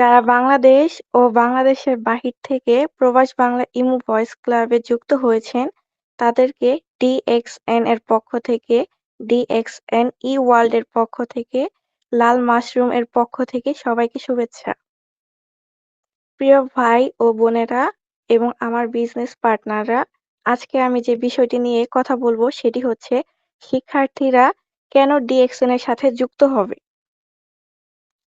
যারা বাংলাদেশ ও বাংলাদেশের বাহির থেকে প্রবাস বাংলা ইমু ভয়েস ক্লাবে যুক্ত হয়েছেন, তাদেরকে ডিএক্সএন এর পক্ষ থেকে, ডিএক্সএন ই ওয়ার্ল্ড এর পক্ষ থেকে, লাল মাশরুম এর পক্ষ থেকে সবাইকে শুভেচ্ছা। প্রিয় ভাই ও বোনেরা এবং আমার বিজনেস পার্টনাররা, আজকে আমি যে বিষয়টি নিয়ে কথা বলবো সেটি হচ্ছে শিক্ষার্থীরা কেন ডিএক্সএন এর সাথে যুক্ত হবে।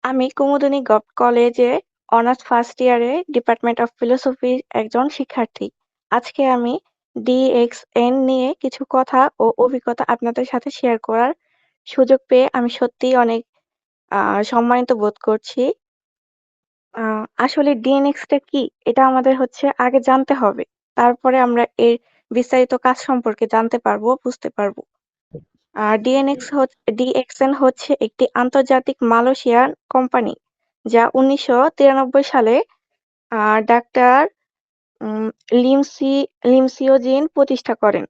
আমি কুমুদিনী কলেজে অনার্স ফার্স্ট ইয়ারে ডিপার্টমেন্ট অফ ফিলোসফির একজন শিক্ষার্থী। আজকে আমি ডিএক্সএন নিয়ে কিছু কথা ও অভিজ্ঞতা আপনাদের সাথে শেয়ার করার সুযোগ পেয়ে আমি সত্যিই অনেক সম্মানিত বোধ করছি। আ আসলে ডিএনএক্স টা কি? এটা আমাদের হচ্ছে আগে জানতে হবে। তারপরে আমরা এর বিস্তারিত কাজ সম্পর্কে জানতে পারবো, বুঝতে পারবো। ডিএক্সএন হচ্ছে একটি আন্তর্জাতিক মালয়েশিয়ান কোম্পানি, যা ১৯৯৩ সালে ডাক্তার উম লিম সিওজিন প্রতিষ্ঠা করেন।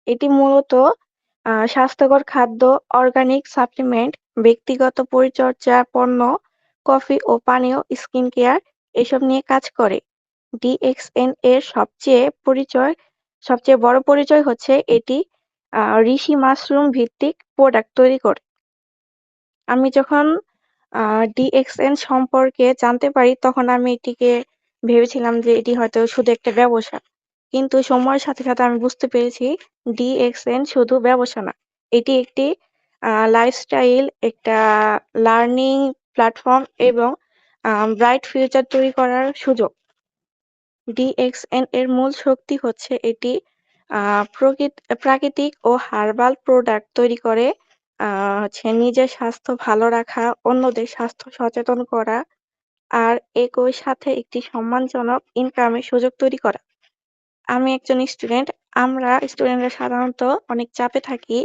এটি মূলত স্বাস্থ্যকর খাদ্য, অর্গানিক সাপ্লিমেন্ট, ব্যক্তিগত পরিচর্যা পণ্য, কফি ও পানীয়, স্কিন কেয়ার এসব নিয়ে কাজ করে। ডিএক্সএন এর সবচেয়ে বড় পরিচয় হচ্ছে এটি ঋষি মাশরুম ভিত্তিক প্রোডাক্ট তৈরি করে। আমি যখন আ ডিএক্সএন সম্পর্কে জানতে পারি তখন আমি এটিকে ভেবেছিলাম যে এটি হয়তো শুধু একটা ব্যবসা। কিন্তু সময়ের সাথে, সাথে আমি বুঝতে পেরেছি ডিএক্সএন শুধু ব্যবসা না। এটি একটি লাইফস্টাইল, একটা লার্নিং প্ল্যাটফর্ম এবং ব্রাইট ফিউচার তৈরি করার সুযোগ। ডিএক্সএন এর মূল শক্তি হচ্ছে এটি আ প্রাকৃতিক ও হার্বাল প্রোডাক্ট তৈরি করে হচ্ছে নিজের স্বাস্থ্য ভালো রাখা, অন্যদের স্বাস্থ্য সচেতন করা আর একই সাথে একটি সম্মানজনক ইনকামের সুযোগ তৈরি করা। আমি একজন স্টুডেন্ট। আমরা স্টুডেন্টরা সাধারণত অনেক চাপে থাকি।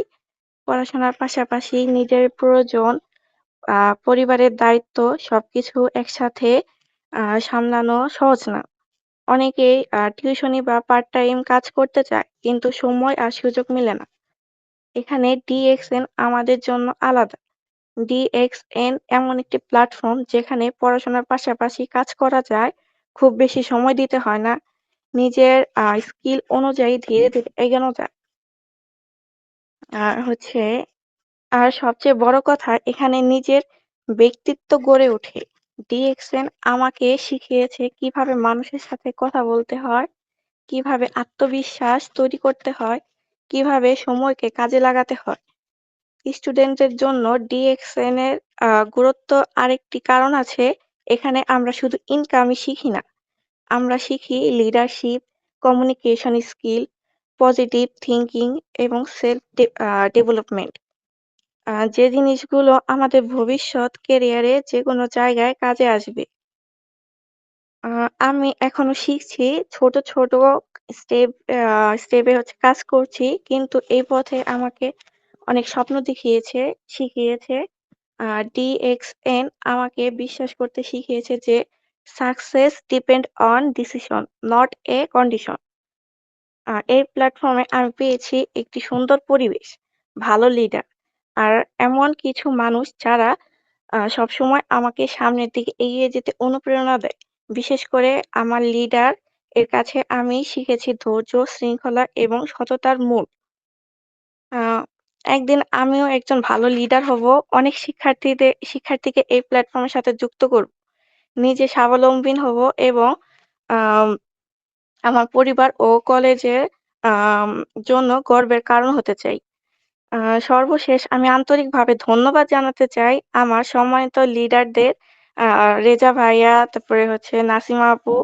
পড়াশোনার পাশাপাশি নিজের প্রয়োজন, আ পরিবারের দায়িত্ব সবকিছু একসাথে সামলানো সহজ না। অনেকেই টিউশনি বা পার্ট টাইম কাজ করতে চায়, কিন্তু সময় আর সুযোগ মেলে না। এখানে ডিএক্সএন আমাদের জন্য আলাদা। ডিএক্সএন এমন একটি প্ল্যাটফর্ম যেখানে পড়াশোনার পাশাপাশি কাজ করা যায়। খুব বেশি সময় দিতে হয় না। নিজের স্কিল অনুযায়ী ধীরে, ধীরে এগোনো যায়। আর হচ্ছে আর সবচেয়ে বড় কথা এখানে নিজের ব্যক্তিত্ব গড়ে ওঠে। ডিএক্সএন আমাকে শিখিয়েছে কিভাবে মানুষের সাথে কথা বলতে হয়, কিভাবে আত্মবিশ্বাস তৈরি করতে হয়, কিভাবে সময়কে কাজে লাগাতে হয়। স্টুডেন্টদের জন্য ডিএক্সএন এর গুরুত্ব আরেকটি কারণ আছে। এখানে আমরা শুধু ইনকামই শিখি না। আমরা শিখি leadership, communication skill, positive thinking এবং ডেভেলপমেন্ট। যে জিনিসগুলো আমাদের ভবিষ্যৎ ক্যারিয়ারে যেকোনো জায়গায় কাজে আসবে। আ আমি এখনো শিখছি। ছোট, ছোট স্টেপ স্টেপে হচ্ছে কাজ করছি। কিন্তু এই পথে আমাকে অনেক স্বপ্ন দেখিয়েছে, শিখিয়েছে। আ ডিএক্সএন আমাকে বিশ্বাস করতে শিখিয়েছে যে success depend on decision, not a condition. এই প্ল্যাটফর্মে আমি পেয়েছি একটি সুন্দর পরিবেশ, ভালো লিডার আর এমন কিছু মানুষ যারা সবসময় আমাকে সামনের দিকে এগিয়ে যেতে অনুপ্রেরণা দেয়। বিশেষ করে আমার লিডার এর কাছে আমি শিখেছি ধৈর্য, শৃঙ্খলা এবং সততার মূল। আ একদিন আমিও একজন ভালো লিডার হব। অনেক শিক্ষার্থীকে এই প্ল্যাটফর্মের সাথে যুক্ত করব। নিজে স্বাবলম্বী হব এবং আম আমার পরিবার ও কলেজের আম জন্য গর্বের কারণ হতে চাই। আ সর্বশেষ আমি আন্তরিকভাবে ধন্যবাদ জানাতে চাই আমার সম্মানিত লিডারদের, আ রেজা ভাইয়া, তারপরে হচ্ছে নাসিমা আপু।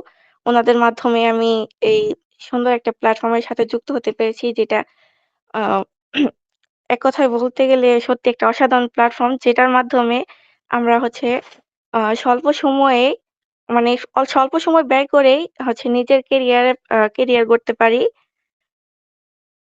উনাদের মাধ্যমে আমি এই সুন্দর একটা প্ল্যাটফর্মের সাথে যুক্ত হতে পেরেছি, যেটা আ এক কথায় বলতে গেলে সত্যি একটা অসাধারণ প্ল্যাটফর্ম, যেটার মাধ্যমে আমরা হচ্ছে স্বল্প সময়ে, মানে স্বল্প সময় ব্যয় করেই হচ্ছে নিজের ক্যারিয়ার গড়তে পারি।